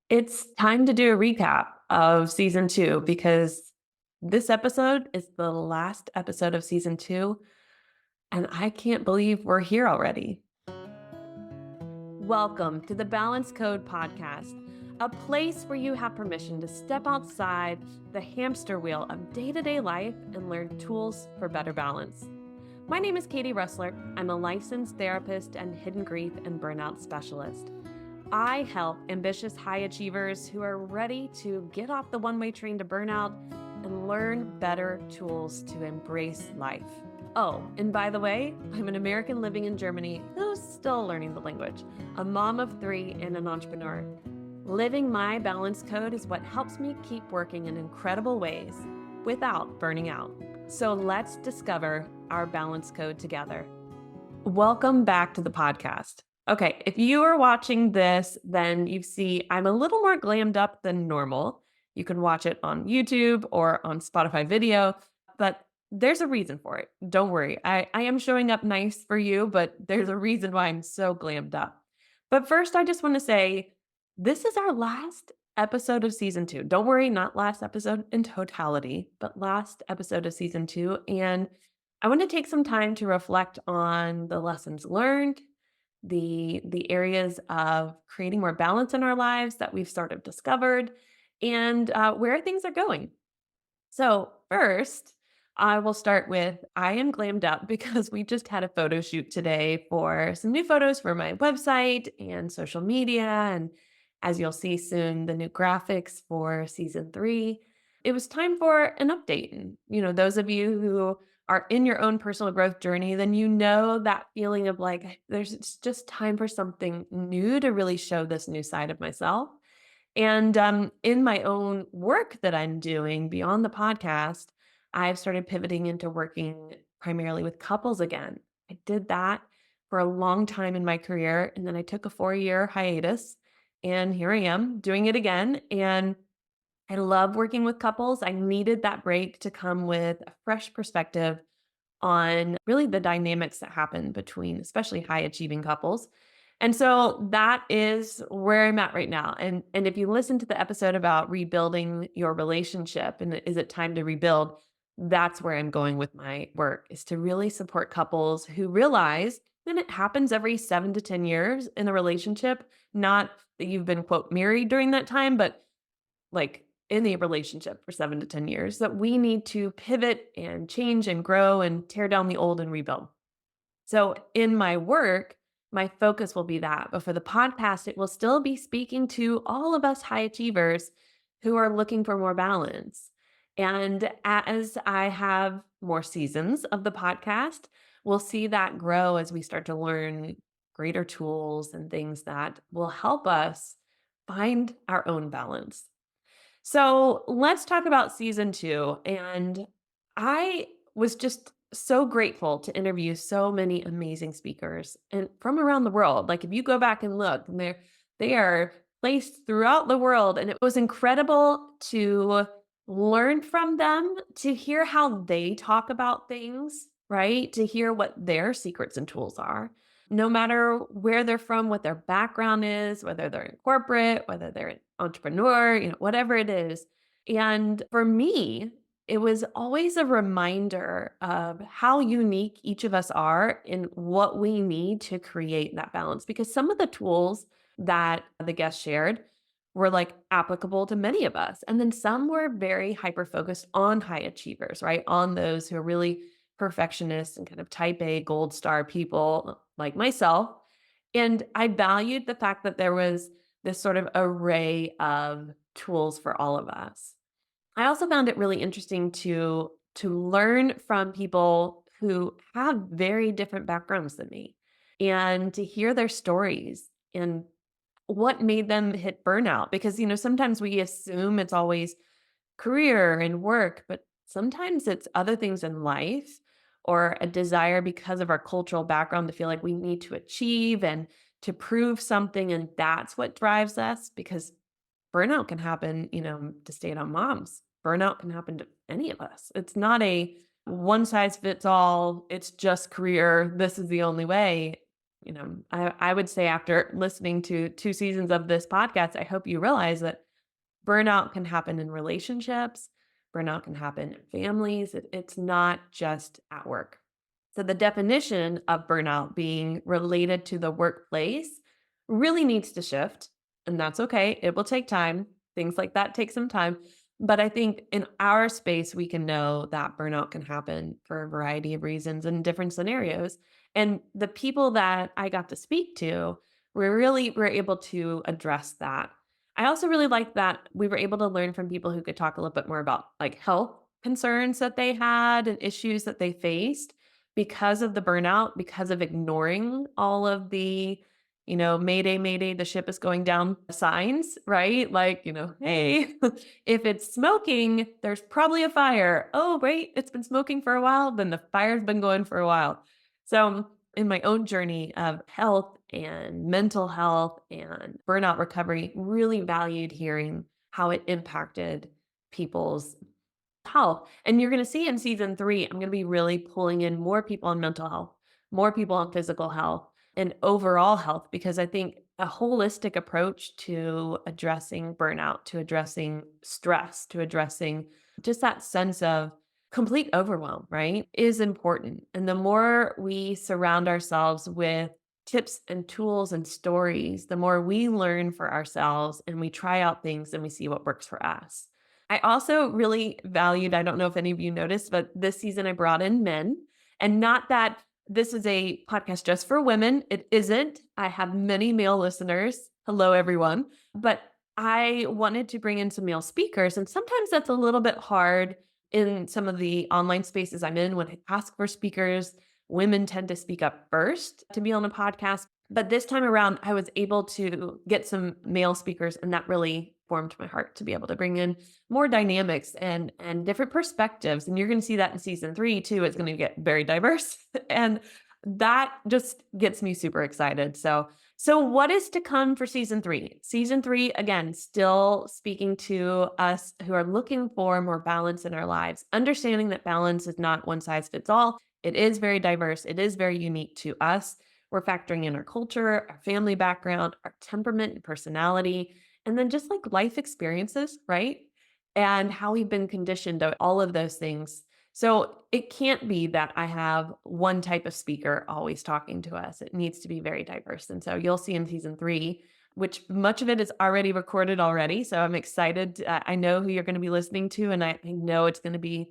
It's time to do a recap of season 2 because this episode is the last episode of season 2, and I can't believe we're here already. Welcome to the Balance Code Podcast, a place where you have permission to step outside the hamster wheel of day-to-day life and learn tools for better balance. My name is Katie Russler. I'm a licensed therapist and hidden grief and burnout specialist. I help ambitious high achievers who are ready to get off the one-way train to burnout and learn better tools to embrace life. Oh, and by the way, I'm an American living in Germany who's still learning the language, a mom of 3 and an entrepreneur. Living my balance code is what helps me keep working in incredible ways without burning out. So let's discover our balance code together. Welcome back to the podcast. Okay, if you are watching this, then you see I'm a little more glammed up than normal. You can watch it on YouTube or on Spotify video, but there's a reason for it. Don't worry. I am showing up nice for you, but there's a reason why I'm so glammed up. But first, I just want to say this is our last episode of season 2. Don't worry, not last episode in totality, but last episode of season 2. And I want to take some time to reflect on the lessons learned, the areas of creating more balance in our lives that we've sort of discovered, and where things are going. So first, I will start with I am glammed up because we just had a photo shoot today for some new photos for my website and social media. And as you'll see soon, the new graphics for season 3. It was time for an update. And, those of you who are in your own personal growth journey, then you know that feeling of like, it's just time for something new to really show this new side of myself. And in my own work that I'm doing beyond the podcast, I've started pivoting into working primarily with couples again. I did that for a long time in my career, and then I took a 4-year hiatus, and here I am doing it again. And I love working with couples. I needed that break to come with a fresh perspective on really the dynamics that happen between especially high achieving couples. And so that is where I'm at right now. And if you listen to the episode about rebuilding your relationship and is it time to rebuild, that's where I'm going with my work is to really support couples who realize that it happens every 7 to 10 years in a relationship, not that you've been quote married during that time, but like in a relationship for 7 to 10 years, that we need to pivot and change and grow and tear down the old and rebuild. So in my work, my focus will be that. But for the podcast, it will still be speaking to all of us high achievers who are looking for more balance. And as I have more seasons of the podcast, we'll see that grow as we start to learn greater tools and things that will help us find our own balance. So let's talk about season 2. And I was just so grateful to interview so many amazing speakers and from around the world. Like if you go back and look, they are placed throughout the world. And it was incredible to learn from them, to hear how they talk about things, right? To hear what their secrets and tools are. No matter where they're from, what their background is, whether they're in corporate, whether they're an entrepreneur, whatever it is. And for me, it was always a reminder of how unique each of us are and what we need to create that balance. Because some of the tools that the guests shared were like applicable to many of us. And then some were very hyper focused on high achievers, right? On those who are really perfectionists and kind of type A gold star people like myself. And I valued the fact that there was this sort of array of tools for all of us. I also found it really interesting to learn from people who have very different backgrounds than me and to hear their stories and what made them hit burnout because sometimes we assume it's always career and work, but sometimes it's other things in life or a desire because of our cultural background to feel like we need to achieve and to prove something. And that's what drives us because burnout can happen, to stay-at-home moms. Burnout can happen to any of us. It's not a one size fits all. It's just career. This is the only way. I would say after listening to 2 seasons of this podcast, I hope you realize that burnout can happen in relationships, burnout can happen in families. It's not just at work. So, the definition of burnout being related to the workplace really needs to shift. And that's okay. It will take time. Things like that take some time. But I think in our space, we can know that burnout can happen for a variety of reasons in different scenarios. And the people that I got to speak to, were able to address that. I also really like that we were able to learn from people who could talk a little bit more about like health concerns that they had and issues that they faced because of the burnout, because of ignoring all of the, mayday, mayday, the ship is going down signs, right? Like, hey, if it's smoking, there's probably a fire. Oh, wait, it's been smoking for a while, then the fire's been going for a while. So, in my own journey of health and mental health and burnout recovery, really valued hearing how it impacted people's health. And you're going to see in season 3, I'm going to be really pulling in more people on mental health, more people on physical health, and overall health, because I think a holistic approach to addressing burnout, to addressing stress, to addressing just that sense of complete overwhelm, right, is important. And the more we surround ourselves with tips and tools and stories, the more we learn for ourselves and we try out things and we see what works for us. I also really valued, I don't know if any of you noticed, but this season I brought in men, and not that this is a podcast just for women. It isn't. I have many male listeners. Hello, everyone. But I wanted to bring in some male speakers, and sometimes that's a little bit hard in some of the online spaces I'm in when I ask for speakers. Women tend to speak up first to be on a podcast. But this time around, I was able to get some male speakers, and that really warmed my heart to be able to bring in more dynamics and different perspectives. And you're going to see that in season 3 too. It's going to get very diverse, and that just gets me super excited. So what is to come for season 3? Season 3, again, still speaking to us who are looking for more balance in our lives, understanding that balance is not one size fits all. It is very diverse. It is very unique to us. We're factoring in our culture, our family background, our temperament and personality, and then just like life experiences, right? And how we've been conditioned to all of those things. So it can't be that I have one type of speaker always talking to us. It needs to be very diverse. And so you'll see in season 3, which much of it is already recorded already. So I'm excited. I know who you're going to be listening to, and I know it's going to be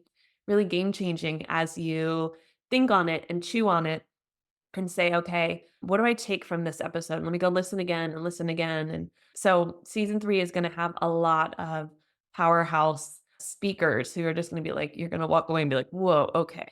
really game changing as you think on it and chew on it and say, okay, what do I take from this episode? Let me go listen again and listen again. And so season 3 is going to have a lot of powerhouse speakers who are just going to be like, you're going to walk away and be like, whoa, okay.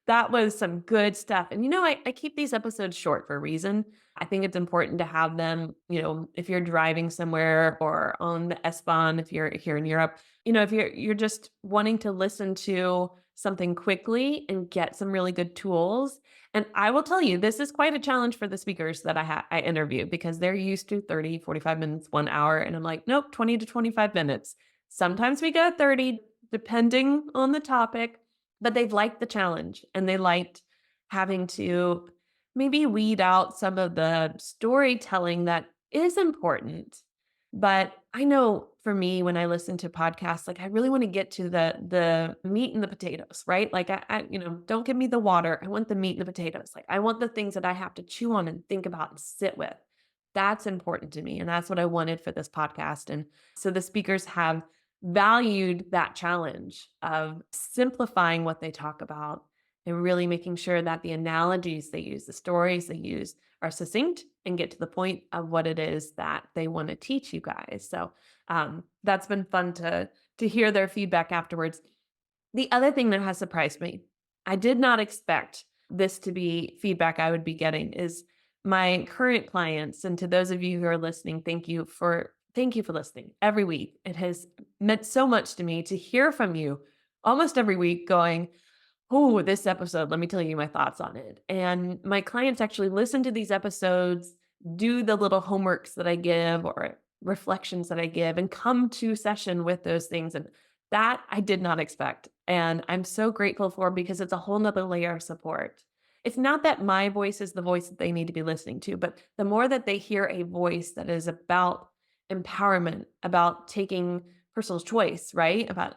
That was some good stuff. And I keep these episodes short for a reason. I think it's important to have them, if you're driving somewhere or on the S-Bahn, if you're here in Europe, if you're just wanting to listen to something quickly and get some really good tools. And I will tell you, this is quite a challenge for the speakers that I interview, because they're used to 30, 45 minutes, 1 hour. And I'm like, nope, 20 to 25 minutes. Sometimes we go 30, depending on the topic. But they've liked the challenge, and they liked having to maybe weed out some of the storytelling that is important. But I know for me, when I listen to podcasts, like I really want to get to the meat and the potatoes, right? Like don't give me the water. I want the meat and the potatoes. Like I want the things that I have to chew on and think about and sit with. That's important to me. And that's what I wanted for this podcast. And so the speakers have valued that challenge of simplifying what they talk about and really making sure that the analogies they use, the stories they use are succinct and get to the point of what it is that they want to teach you guys. So that's been fun to hear their feedback afterwards. The other thing that has surprised me, I did not expect this to be feedback I would be getting, is my current clients. And to those of you who are listening, thank you for listening every week. It has meant so much to me to hear from you almost every week going, oh, this episode, let me tell you my thoughts on it. And my clients actually listen to these episodes, do the little homeworks that I give or reflections that I give, and come to session with those things. And that I did not expect. And I'm so grateful for, because it's a whole nother layer of support. It's not that my voice is the voice that they need to be listening to, but the more that they hear a voice that is about empowerment, about taking personal choice, right? About,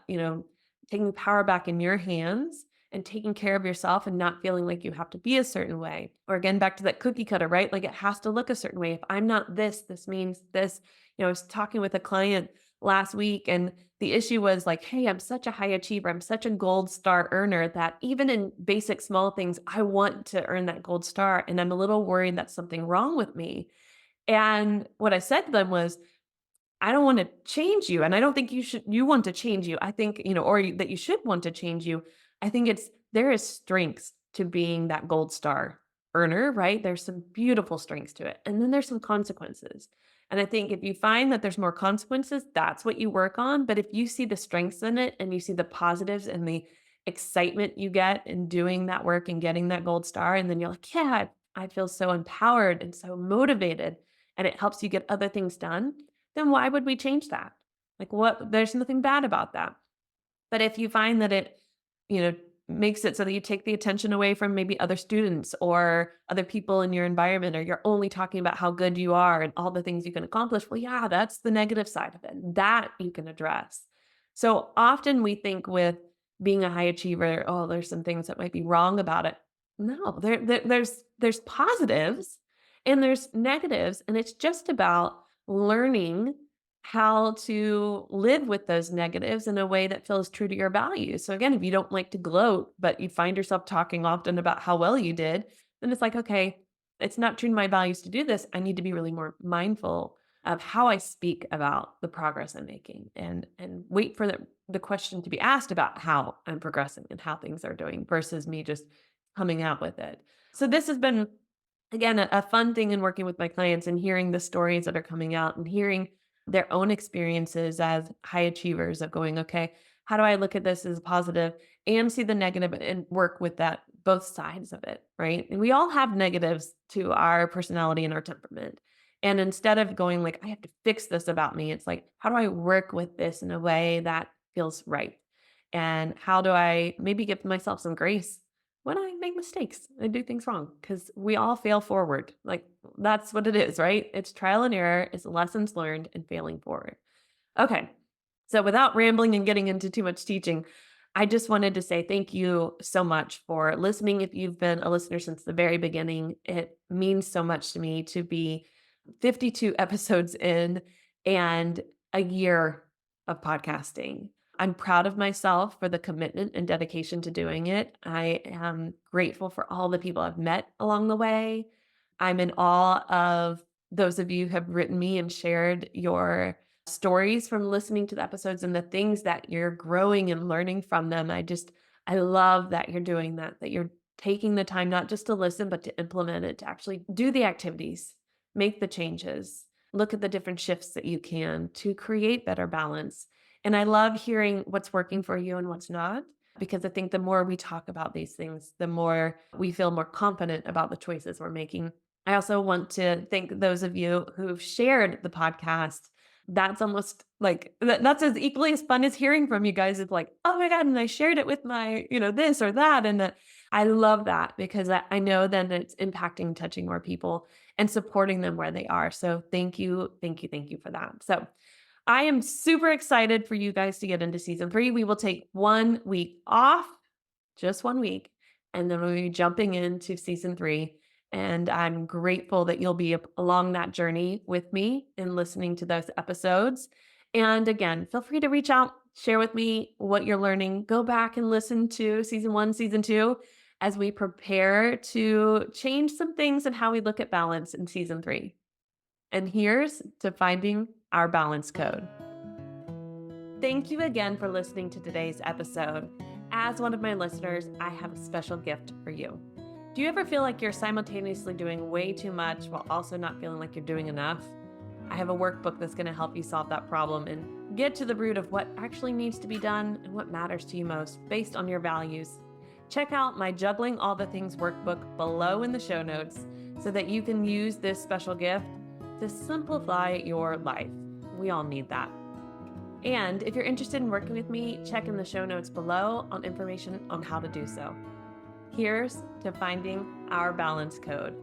taking power back in your hands and taking care of yourself and not feeling like you have to be a certain way. Or again, back to that cookie cutter, right? Like it has to look a certain way. If I'm not this, this means this. I was talking with a client last week and the issue was like, hey, I'm such a high achiever. I'm such a gold star earner that even in basic small things, I want to earn that gold star. And I'm a little worried that something wrong with me. And what I said to them was, I don't want to change you. And I don't think you want to change you. I think, that you should want to change you. I think there is strengths to being that gold star earner, right? There's some beautiful strengths to it. And then there's some consequences. And I think if you find that there's more consequences, that's what you work on. But if you see the strengths in it and you see the positives and the excitement you get in doing that work and getting that gold star, and then you're like, yeah, I feel so empowered and so motivated, and it helps you get other things done, then why would we change that? Like there's nothing bad about that. But if you find that it, you know, makes it so that you take the attention away from maybe other students or other people in your environment, or you're only talking about how good you are and all the things you can accomplish, well, yeah, that's the negative side of it. That you can address. So often we think with being a high achiever, oh, there's some things that might be wrong about it. No, there's positives and there's negatives, and it's just about learning how to live with those negatives in a way that feels true to your values. So again, if you don't like to gloat, but you find yourself talking often about how well you did, then it's like, okay, it's not true to my values to do this. I need to be really more mindful of how I speak about the progress I'm making, and wait for the question to be asked about how I'm progressing and how things are doing versus me just coming out with it. So this has been, again, a fun thing in working with my clients and hearing the stories that are coming out and hearing their own experiences as high achievers of going, okay, how do I look at this as positive and see the negative and work with that, both sides of it, right? And we all have negatives to our personality and our temperament. And instead of going like, I have to fix this about me, it's like, how do I work with this in a way that feels right? And how do I maybe give myself some grace when I make mistakes and do things wrong? Because we all fail forward. Like that's what it is, right? It's trial and error, it's lessons learned and failing forward. Okay. So without rambling and getting into too much teaching, I just wanted to say thank you so much for listening. If you've been a listener since the very beginning, it means so much to me to be 52 episodes in and a year of podcasting. I'm proud of myself for the commitment and dedication to doing it. I am grateful for all the people I've met along the way. I'm in awe of those of you who have written me and shared your stories from listening to the episodes and the things that you're growing and learning from them. I love that you're doing that you're taking the time not just to listen, but to implement it, to actually do the activities, make the changes, look at the different shifts that you can to create better balance. And I love hearing what's working for you and what's not, because I think the more we talk about these things, the more we feel more confident about the choices we're making. I also want to thank those of you who've shared the podcast. That's almost like that's as equally as fun as hearing from you guys. It's like, oh my God, and I shared it with my, this or that. And that I love that because I know then it's impacting, touching more people and supporting them where they are. So thank you, thank you, thank you for that. So I am super excited for you guys to get into season 3. We will take 1 week off, just 1 week, and then we'll be jumping into season 3. And I'm grateful that you'll be along that journey with me in listening to those episodes. And again, feel free to reach out, share with me what you're learning. Go back and listen to season 1, season 2, as we prepare to change some things in how we look at balance in season 3. And here's to finding our balance code. Thank you again for listening to today's episode. As one of my listeners, I have a special gift for you. Do you ever feel like you're simultaneously doing way too much while also not feeling like you're doing enough? I have a workbook that's going to help you solve that problem and get to the root of what actually needs to be done and what matters to you most based on your values. Check out my Juggling All the Things workbook below in the show notes so that you can use this special gift to simplify your life. We all need that. And if you're interested in working with me, check in the show notes below on information on how to do so. Here's to finding our balance code.